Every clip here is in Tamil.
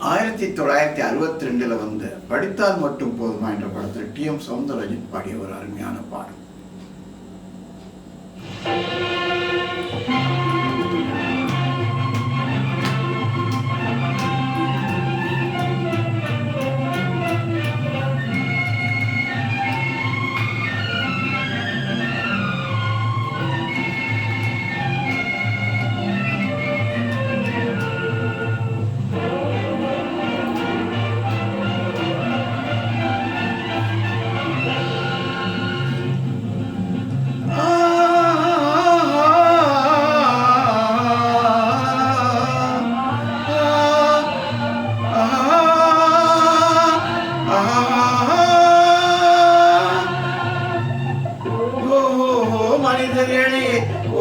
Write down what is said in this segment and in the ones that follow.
1962 வந்த படித்தால் மட்டும் போதுமா என்ற படத்தில் டி.எம். சௌந்தரராஜன் பாடிய ஒரு அருமையான பாடல். மனிதர்களே,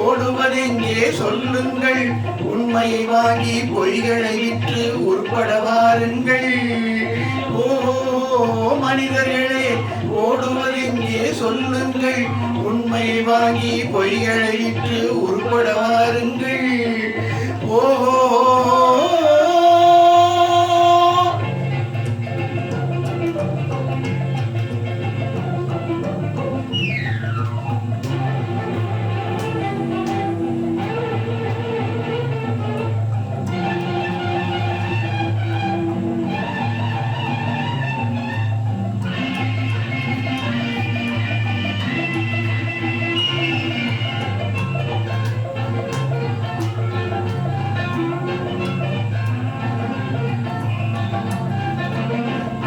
ஓடுவதெங்கே சொல்லுங்கள், உண்மையை வாங்கி பொய்களை விற்று உருப்பட வாருங்கள். ஓ மனிதர்களே, ஓடுவதெங்கே சொல்லுங்கள், உண்மையை வாங்கி பொய்களை விற்று உருப்பட வாருங்கள். ஓ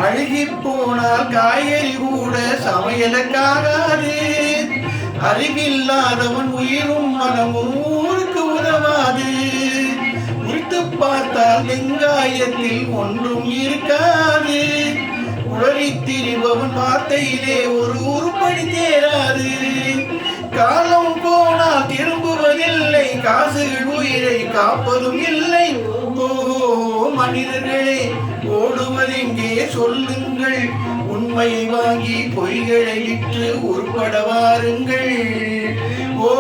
அழுகி போனால் காய்கறி கூட சமையலுக்காகாது. அறிவில்லாதவன் உயிரும் மனமும் ஊருக்கு உதவாது. உரித்து பார்த்தால் வெங்காயத்தில் ஒன்றும் இருக்காது. உளறி திரிபவன் வார்த்தையிலே ஒரு உருப்படி தேராது. காலம் போனால் திரும்புவதில்லை, காசுகள் உயிரை காப்பதும் இல்லை. ஓ மனிதர்களே, ஓடுவதெங்கே சொல்லுங்கள், உண்மையை வாங்கி பொய்களை விற்று உருப்பட வாருங்கள். ஓ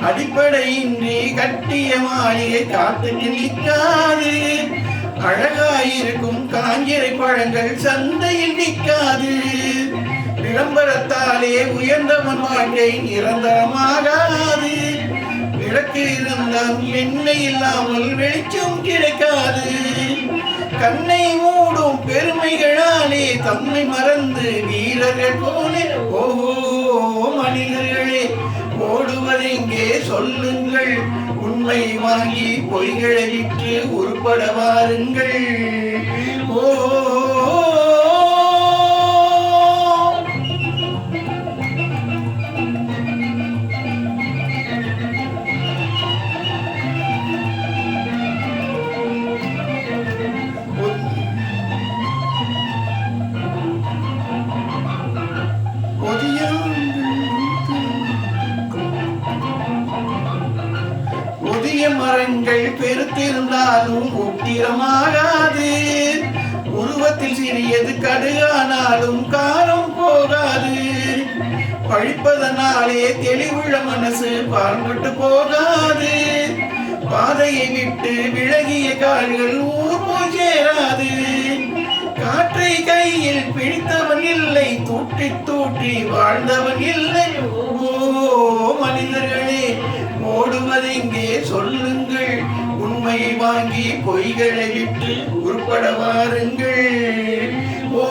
அடிப்படையின்றி கட்டிய மாளிகை காத்துக்கு நிற்காது. அழகாயிருக்கும் காஞ்சிரை பழங்கள் சந்தையில் நிற்காது. விளம்பரத்தாலே உயர்ந்தவன் வாழ்க்கை நிரந்தரமாகாது. விளக்கு இருந்தால் எண்ணெய் இல்லாமல் வெளிச்சம் கிடைக்காது. கண்ணை மூடும் பெருமைகளாலே தம்மை மறந்து வீரர்கள் போலே. ஓஹோ மனிதர்களே, ஓடுவதெங்கே சொல்லுங்கள், உண்மை வாங்கி பொய்களை விற்று உருப்பட வாருங்கள். ஓ மரங்கள் பெருத்திருந்தாலும் உத்திரமாகாது. உருவத்தில் சிறியது கடுகானாலும் காரம் போகாது. பழிப்பதனாலே தெளிவுள்ள மனசு பாழ்பட்டு போகாது. பாதையை விட்டு விலகிய கால்கள் ஊர் போய் சேராது. காற்றை கையில் பிடித்தவன் இல்லை, தூற்றி தூற்றி வாழ்ந்தவன் இல்லை. ஓ மனிதர்களே, ஓடுவதெங்கே சொல்லுங்கள், உண்மையை வாங்கி பொய்களை விட்டு உருப்பட வாருங்கள். ஓ